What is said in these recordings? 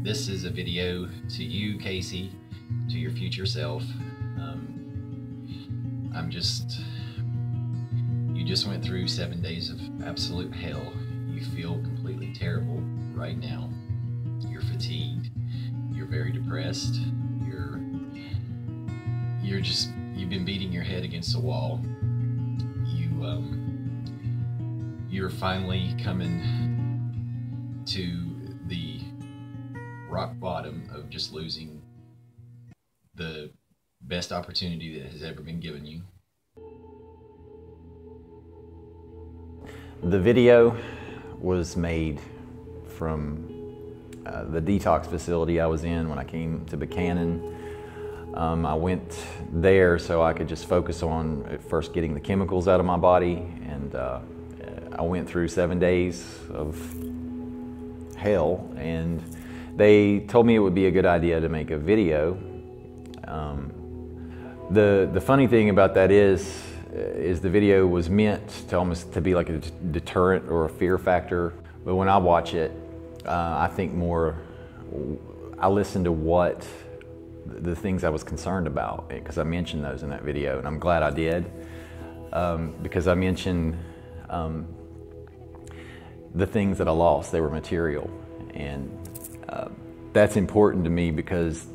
This is a video to you, Casey, to your future self. You just went through 7 days of absolute hell. You feel completely terrible right now. You're fatigued. You're very depressed. You've been beating your head against the wall. You're finally coming to the rock bottom of just losing the best opportunity that has ever been given you. The video was made from the detox facility I was in when I came to Buchanan. I went there so I could just focus on at first getting the chemicals out of my body, and I went through 7 days of hell, and they told me it would be a good idea to make a video. The funny thing about that is the video was meant to almost to be like a deterrent or a fear factor, but when I watch it, I think more, I listen to what the things I was concerned about, because I mentioned those in that video, and I'm glad I did, because I mentioned the things that I lost. They were material, and that's important to me because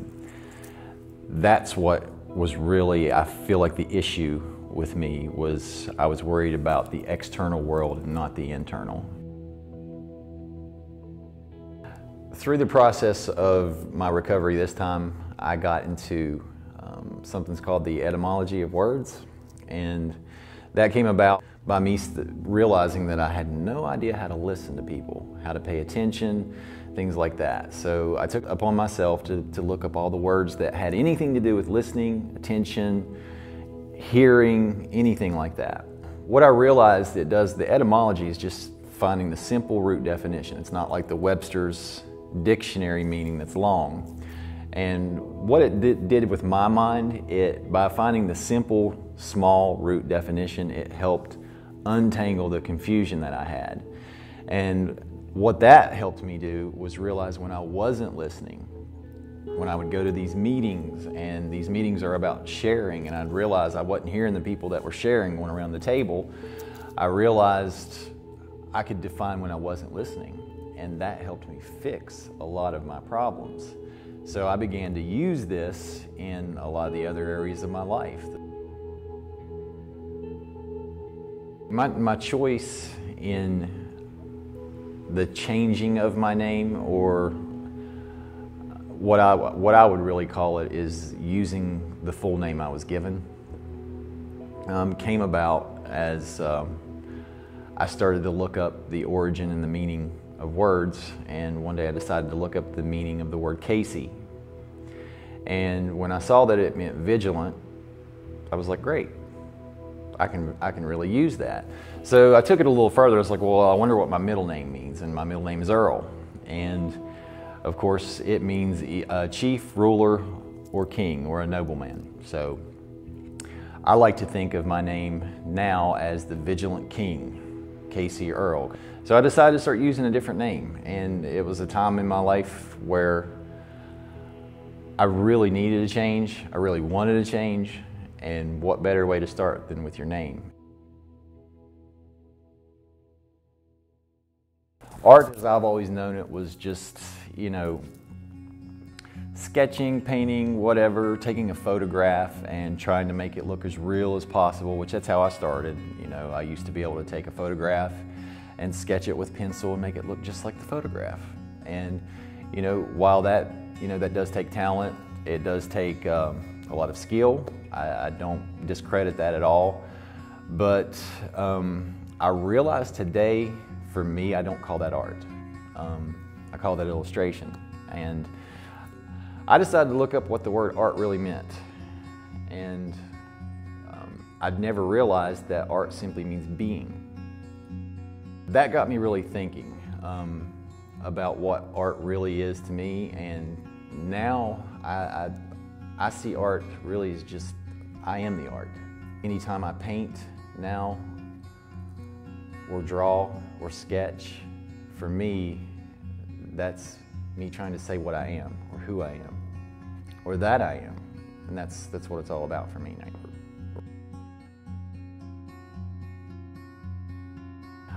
that's what was really, I feel like the issue with me was I was worried about the external world and not the internal. Through the process of my recovery this time, I got into something's called the etymology of words, and that came about by me realizing that I had no idea how to listen to people, how to pay attention, things like that. So I took upon myself to look up all the words that had anything to do with listening, attention, hearing, anything like that. What I realized it does, the etymology is just finding the simple root definition. It's not like the Webster's dictionary meaning that's long. And what it did with my mind, by finding the simple, small root definition, it helped untangle the confusion that I had. And what that helped me do was realize when I wasn't listening, when I would go to these meetings, and these meetings are about sharing, and I'd realize I wasn't hearing the people that were sharing going around the table, I realized I could define when I wasn't listening, and that helped me fix a lot of my problems. So I began to use this in a lot of the other areas of my life. My choice in the changing of my name, or what I would really call it, is using the full name I was given, came about as I started to look up the origin and the meaning of words, and one day I decided to look up the meaning of the word Casey. And when I saw that it meant vigilant, I was like, great, I can really use that. So I took it a little further. I was like, well, I wonder what my middle name means, and my middle name is Earl. And of course, it means a chief, ruler, or king, or a nobleman. So I like to think of my name now as the Vigilant King, Caseyearl. So I decided to start using a different name, and it was a time in my life where I really needed a change. I really wanted a change, and what better way to start than with your name? Art, as I've always known it, was just, sketching, painting, whatever, taking a photograph and trying to make it look as real as possible, which that's how I started. I used to be able to take a photograph and sketch it with pencil and make it look just like the photograph. And, while that does take talent, it does take a lot of skill. I don't discredit that at all. But I realize today, for me, I don't call that art. I call that illustration. And I decided to look up what the word art really meant. And I'd never realized that art simply means being. That got me really thinking about what art really is to me. And now I see art really as just, I am the art. Anytime I paint now, or draw, or sketch, for me, that's me trying to say what I am, or who I am, or that I am. And that's what it's all about for me now.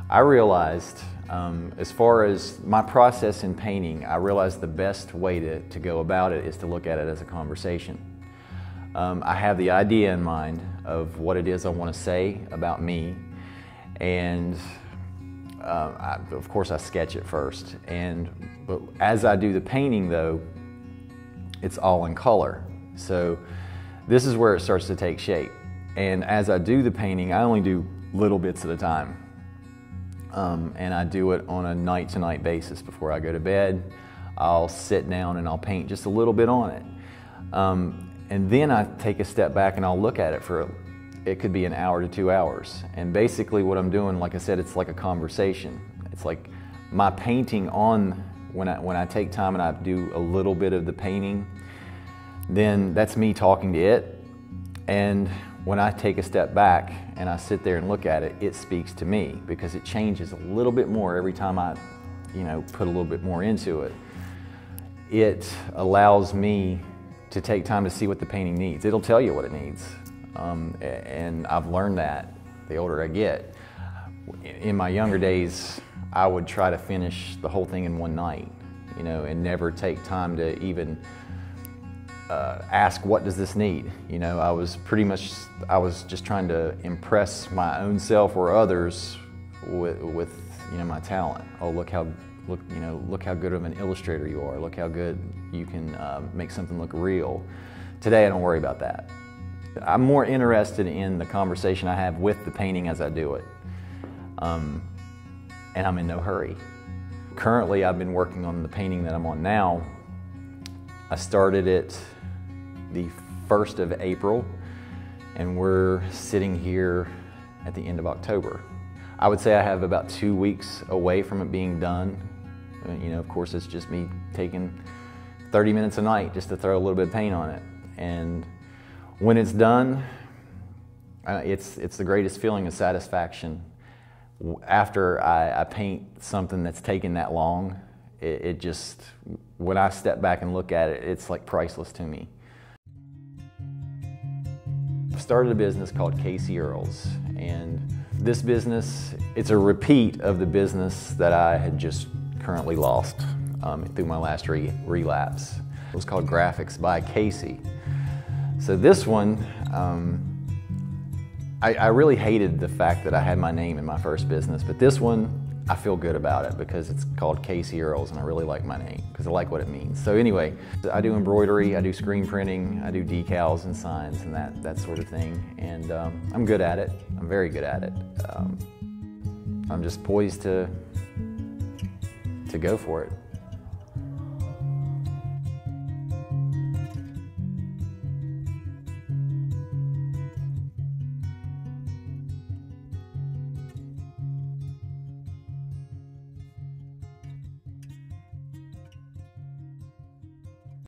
I realized, as far as my process in painting, I realized the best way to go about it is to look at it as a conversation. I have the idea in mind of what it is I want to say about me, and of course I sketch it first. But as I do the painting though, it's all in color. So this is where it starts to take shape. And as I do the painting, I only do little bits at a time. And I do it on a night-to-night basis. Before I go to bed, I'll sit down and I'll paint just a little bit on it. And then I take a step back and I'll look at it for, it could be an hour to 2 hours. And basically what I'm doing, like I said, it's like a conversation. It's like my painting on, when I take time and I do a little bit of the painting, then that's me talking to it. And when I take a step back and I sit there and look at it, it speaks to me because it changes a little bit more every time I, put a little bit more into it. It allows me to take time to see what the painting needs. It'll tell you what it needs. And I've learned that the older I get. In my younger days, I would try to finish the whole thing in one night, and never take time to even ask, what does this need? I was just trying to impress my own self or others with my talent. Oh, look how good of an illustrator you are. Look how good you can make something look real. Today I don't worry about that. I'm more interested in the conversation I have with the painting as I do it. And I'm in no hurry. Currently I've been working on the painting that I'm on now. I started it the 1st of April, and we're sitting here at the end of October. I would say I have about 2 weeks away from it being done. Of course, it's just me taking 30 minutes a night just to throw a little bit of paint on it. And when it's done, it's the greatest feeling of satisfaction. After I paint something that's taken that long, it just, when I step back and look at it, it's like priceless to me. I started a business called Caseyearl's, and this business, it's a repeat of the business that I had just currently lost through my last relapse. It was called Graphics by Casey. So this one, I really hated the fact that I had my name in my first business, but this one, I feel good about it because it's called Caseyearl's, and I really like my name because I like what it means. So anyway, I do embroidery, I do screen printing, I do decals and signs and that sort of thing. And I'm good at it. I'm very good at it. I'm just poised to go for it.